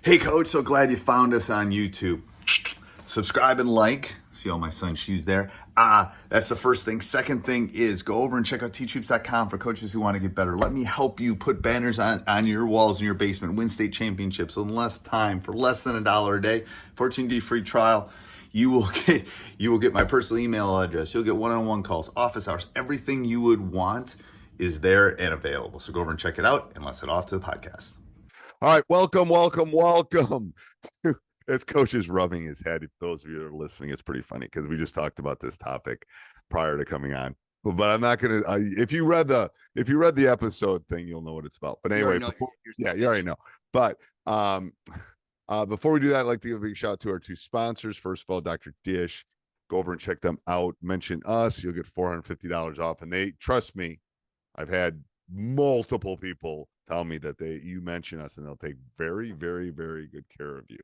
Hey, Coach, so glad you found us on YouTube. Subscribe and like. See all my son's shoes there. That's the first thing. Second thing is go over and check out Teachhoops.com for coaches who want to get better. Let me help you put banners on your walls in your basement, win state championships in less time for less than $1 a day. 14-day free trial. You will get my personal email address. You'll get one-on-one calls, office hours. Everything you would want is there and available. So go over and check it out, and let's head off to the podcast. All right, welcome. As Coach is rubbing his head, those of you that are listening, it's pretty funny because we just talked about this topic prior to coming on. But I'm not gonna. If you read the episode thing, you'll know what it's about. But anyway, you already know. But before we do that, I'd like to give a big shout out to our two sponsors. First of all, Dr. Dish. Go over and check them out. Mention us, you'll get $450 off. And they trust me. I've had multiple people tell me that you mention us and they'll take very, very, very good care of you.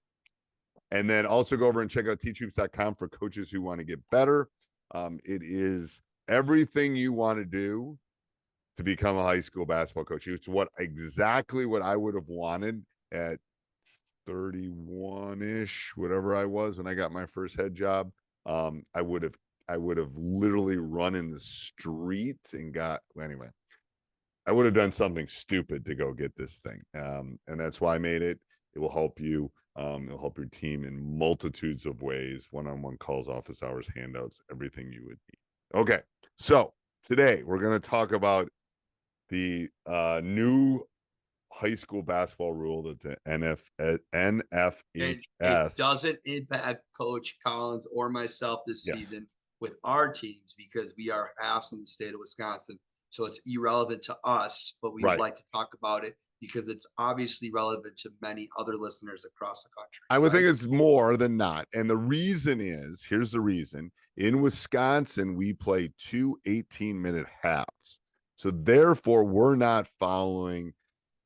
And then also go over and check out teachhoops.com for coaches who want to get better. It is everything you want to do to become a high school basketball coach. It's exactly what I would have wanted at 31-ish, whatever I was when I got my first head job. I would have literally run in the street and anyway. I would have done something stupid to go get this thing. And that's why I made it. It will help you. It'll help your team in multitudes of ways, one-on-one calls, office hours, handouts, everything you would need. Okay. So today we're going to talk about the new high school basketball rule that the NFHS. It doesn't impact Coach Collins or myself this season with our teams because we are halves in the state of Wisconsin. So it's irrelevant to us, but we would like to talk about it because it's obviously relevant to many other listeners across the country. I would think it's more than not. And the reason is, here's the reason. In Wisconsin, we play 2 18-minute halves. So therefore, we're not following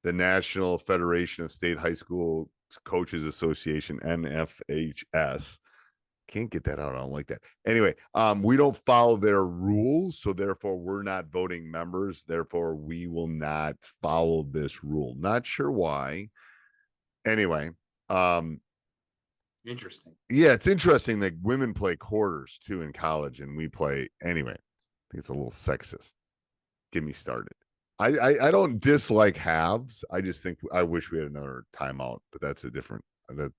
the National Federation of State High School Coaches Association, NFHS. Can't get that out. I don't like that. Anyway, we don't follow their rules, so therefore we're not voting members. Therefore, we will not follow this rule. Not sure why. Anyway, interesting. Yeah, it's interesting that women play quarters too in college, and we play anyway. I think it's a little sexist. Get me started. I don't dislike halves. I just think I wish we had another timeout, but that's a different.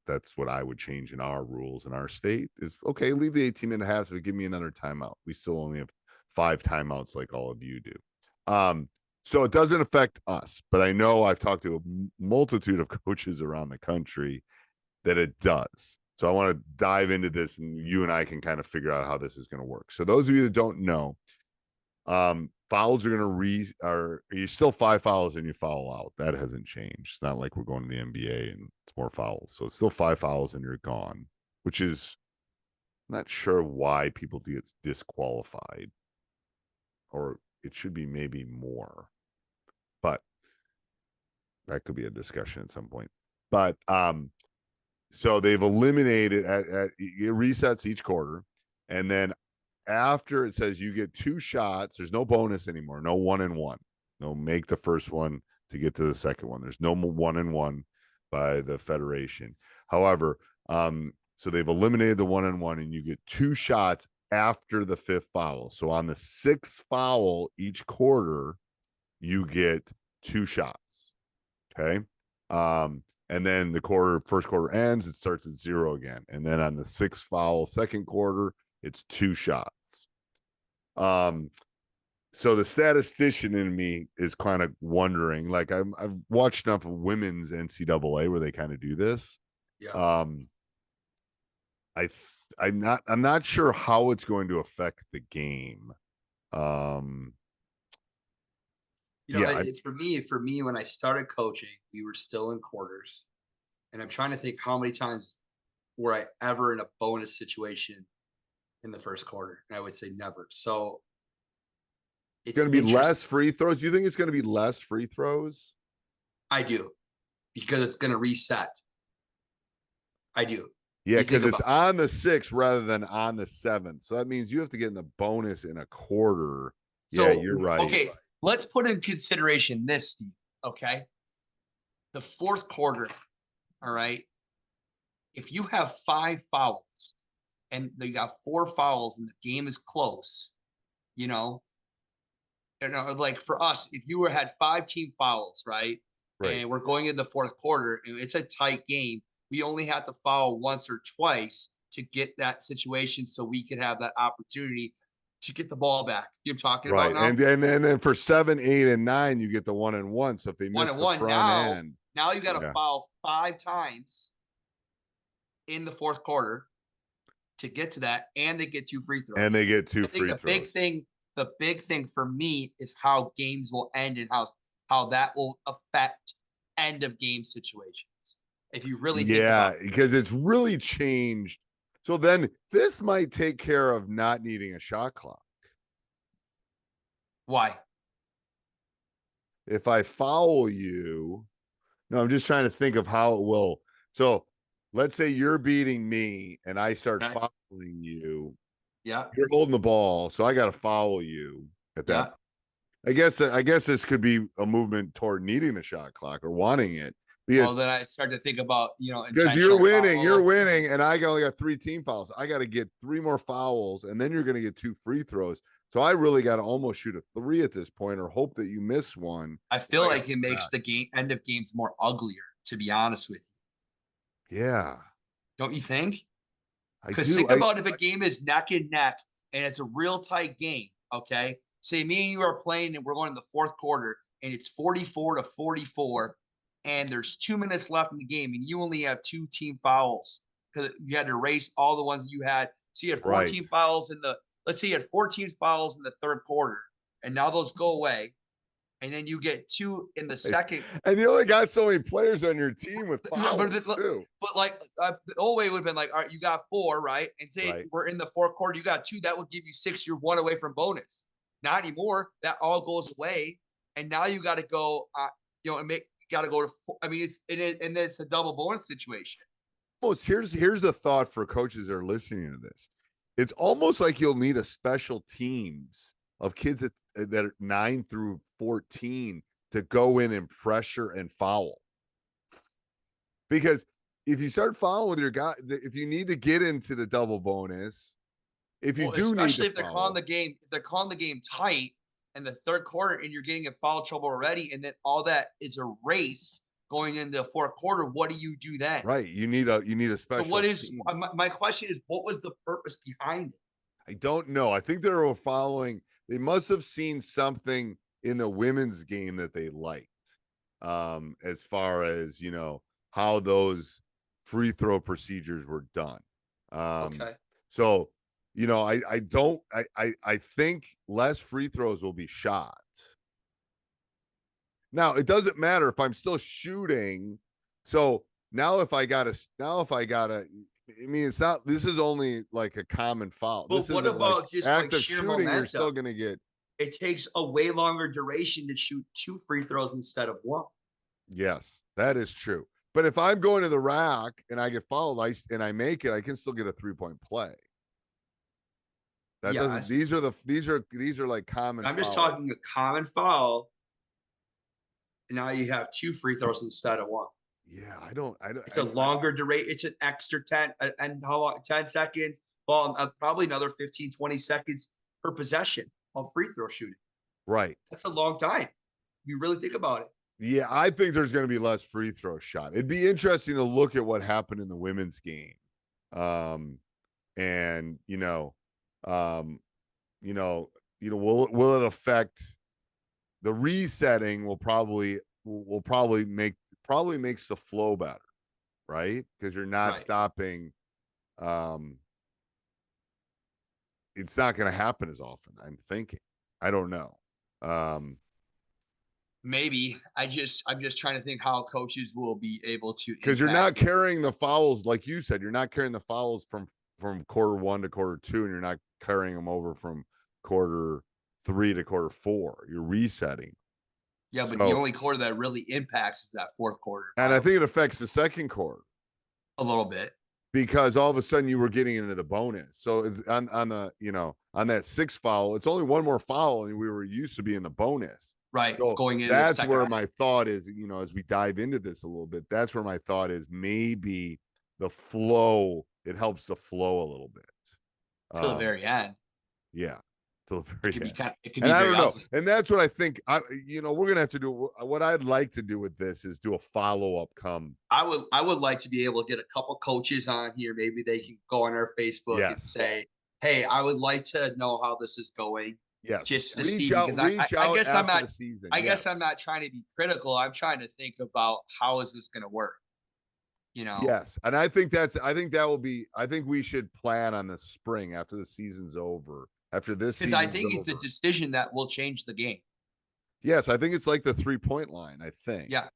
That's what I would change in our rules in our state is okay, leave the 18-minute halves, but give me another timeout. We still only have 5 timeouts like all of you do. So it doesn't affect us, but I know I've talked to a multitude of coaches around the country that it does. So I want to dive into this and you and I can kind of figure out how this is going to work. So those of you that don't know, fouls are going to you still 5 fouls and you foul out. That hasn't changed. It's not like we're going to the NBA and it's more fouls. So it's still 5 fouls and you're gone, which is not sure why people get disqualified, or it should be maybe more, but that could be a discussion at some point. But so they've eliminated it resets each quarter, and then after it says you get 2 shots, there's no bonus anymore, no 1-and-1. No, make the first one to get to the second one. There's no 1-and-1 by the federation. However, so they've eliminated the 1-and-1, and you get 2 shots after the 5th foul. So on the 6th foul each quarter, you get 2 shots. Okay. And then the first quarter ends, it starts at 0 again. And then on the 6th foul, second quarter, it's 2 shots. So the statistician in me is kind of wondering, like I've watched enough of women's NCAA where they kind of do this. Yeah. I'm not sure how it's going to affect the game. For me, when I started coaching, we were still in quarters, and I'm trying to think how many times were I ever in a bonus situation in the first quarter, and I would say never. So it's going to be less free throws. Do you think it's going to be less free throws? I do, because it's going to reset. I do. Yeah, because it's on the 6th rather than on the 7th. So that means you have to get in the bonus in a quarter. So, yeah, you're right. Okay, let's put in consideration this, Steve. Okay. The 4th quarter, all right, if you have 5 fouls and they got 4 fouls and the game is close, you know, like for us, if you had 5 team fouls, right? Right. And we're going in the fourth quarter and it's a tight game, we only have to foul once or twice to get that situation so we could have that opportunity to get the ball back. You know what I'm talking Right. about now? And then for 7, 8, and 9, you get the 1-and-1. So if they miss the 1-and-1 front end, now you got to yeah. foul 5 times in the fourth quarter to get to that, and they get 2 free throws. And they get 2 free throws. The big thing for me is how games will end and how that will affect end of game situations. If you really think about it. Because it's really changed. So then this might take care of not needing a shot clock. Why? If I foul you, no, I'm just trying to think of how it will. So let's say you're beating me and I start fouling you. Yeah. You're holding the ball, so I got to foul you at that. Yeah. I guess this could be a movement toward needing the shot clock or wanting it. Because then I start to think about, because you're winning, and I only got 3 team fouls. I got to get 3 more fouls, and then you're going to get 2 free throws. So I really got to almost shoot a 3 at this point, or hope that you miss one. I feel like it makes the end of games more uglier, to be honest with you. Yeah. Don't you think? Because think about if a game is neck and neck and it's a real tight game, okay? Say me and you are playing and we're going in the fourth quarter and it's 44-44 and there's 2 minutes left in the game and you only have 2 team fouls because you had to erase all the ones you had. So you had 14 fouls let's say you had 14 fouls in the third quarter and now those go away. And then you get 2 in the second. And you only got so many players on your team with fouls, too. But like the old way would have been like, all right, you got 4, right? And say we're in the fourth quarter, you got 2. That would give you 6. You're 1 away from bonus. Not anymore. That all goes away. And now you got to go, got to go to. It's a double bonus situation. Almost here's a thought for coaches that are listening to this. It's almost like you'll need a special teams of kids that are 9 through 14 to go in and pressure and foul. Because if you start fouling with your guy, if you need to get into the double bonus, especially if they're calling the game tight in the third quarter and you're getting in foul trouble already, and then all that is erased going into the fourth quarter, what do you do then? Right. You need a special. So what is my question is, what was the purpose behind it? I don't know. I think they were following. They must have seen something in the women's game that they liked, as far as, how those free throw procedures were done. Okay. So, I think less free throws will be shot. Now, it doesn't matter if I'm still shooting. So now if I gotta, it's not, this is only like a common foul. But this what about like just active like sheer shooting, momentum? you're still going to get. It takes a way longer duration to shoot 2 free throws instead of 1. Yes, that is true. But if I'm going to the rack and I get fouled and I make it, I can still get a 3-point play. That doesn't. These are like common. I'm just talking a common foul. And now you have 2 free throws instead of 1. Yeah, I don't. It's a longer duration. It's an extra 10 and how long? 10 seconds. Well, probably another 15, 20 seconds per possession on free throw shooting. Right. That's a long time. You really think about it. Yeah, I think there's going to be less free throw shot. It'd be interesting to look at what happened in the women's game. And will it affect the resetting? Makes the flow better, right? Because you're not stopping. It's not going to happen as often, I'm thinking. I don't know. Maybe I'm just trying to think how coaches will be able to, because you're not carrying the fouls, like you said, you're not carrying the fouls from quarter 1 to quarter 2, and you're not carrying them over from quarter 3 to quarter 4. You're resetting. Yeah, but the only quarter that really impacts is that fourth quarter. And I think it affects the second quarter a little bit, because all of a sudden you were getting into the bonus. So on that 6th foul, it's only 1 more foul, and we were used to being the bonus. Right. So going in. That's where my thought is, as we dive into this a little bit, that's where my thought is maybe the flow. It helps the flow a little bit. Till the very end. Yeah. Till the very end. It can And be I very don't know. ugly. And that's what I think. We're going to have to do. What I'd like to do with this is do a follow-up I would like to be able to get a couple coaches on here. Maybe they can go on our Facebook and say, hey, I would like to know how this is going. Yes. Just to reach see, out, because reach I out guess after I'm not, the season. I guess I'm not trying to be critical. I'm trying to think about how is this going to work? You know? Yes. And I think we should plan on the spring after the season's over. After this season. Because I think it's a decision that will change the game. Yes. I think it's like the 3-point line, I think. Yeah.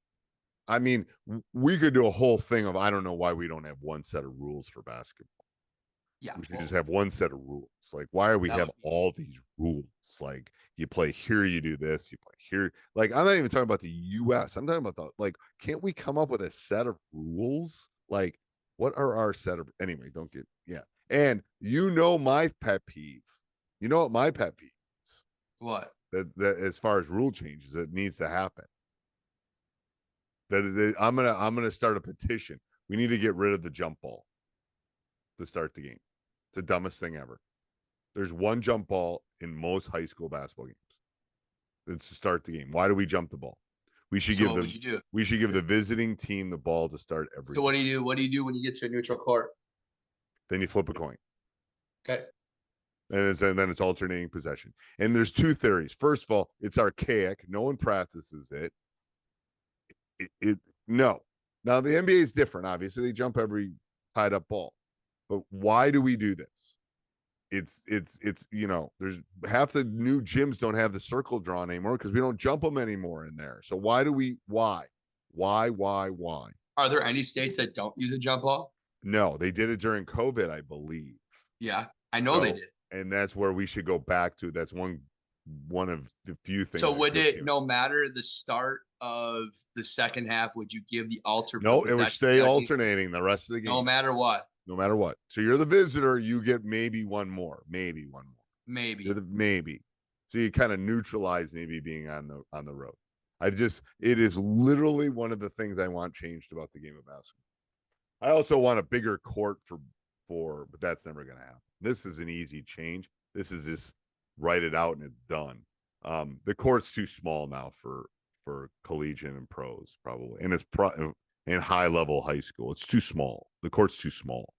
I mean, we could do a whole thing of, I don't know why we don't have one set of rules for basketball. Yeah. We should just have one set of rules. Like, why are we have all these rules? Like, you play here, you do this, you play here. Like, I'm not even talking about the US. I'm talking about can't we come up with a set of rules? Like, what are our set of, anyway, And my pet peeve. You know what my pet peeve is? What? That as far as rule changes, it needs to happen. I'm gonna start a petition. We need to get rid of the jump ball to start the game. It's the dumbest thing ever. There's one jump ball in most high school basketball games. It's to start the game. Why do we jump the ball? We should give the visiting team the ball to start every. So what do you do? What do you do when you get to a neutral court? Then you flip a coin. Okay. And then it's alternating possession. And there's two theories. First of all, it's archaic. No one practices it. No. Now the NBA is different. Obviously, they jump every tied up ball. But why do we do this? It's there's half the new gyms don't have the circle drawn anymore because we don't jump them anymore in there. So why? Are there any states that don't use a jump ball? No, they did it during COVID, I believe. Yeah, I know they did. And that's where we should go back to. That's one of the few things. So would it, no matter the start of the second half, would you give the No, it would stay alternating the rest of the game. No matter what. No matter what. So you're the visitor, you get maybe one more. Maybe. So you kind of neutralize maybe being on the road. It is literally one of the things I want changed about the game of basketball. I also want a bigger court but that's never going to happen. This is an easy change. This is just write it out and it's done. The court's too small now for collegiate and pros probably. And it's in high level high school. It's too small. The court's too small.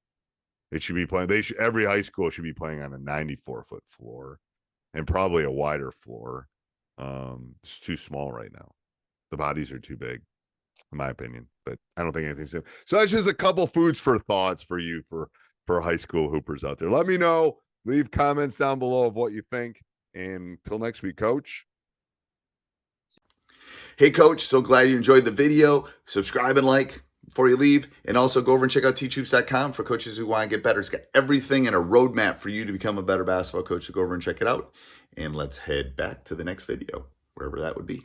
It should be playing. Every high school should be playing on a 94-foot floor and probably a wider floor. It's too small right now. The bodies are too big, in my opinion, but I don't think anything's. So that's just a couple foods for thoughts for you for high school hoopers out there. Let me know. Leave comments down below of what you think. And until next week, Coach. Hey, Coach, so glad you enjoyed the video. Subscribe and like before you leave. And also go over and check out Teachhoops.com for coaches who want to get better. It's got everything and a roadmap for you to become a better basketball coach. So go over and check it out. And let's head back to the next video, wherever that would be.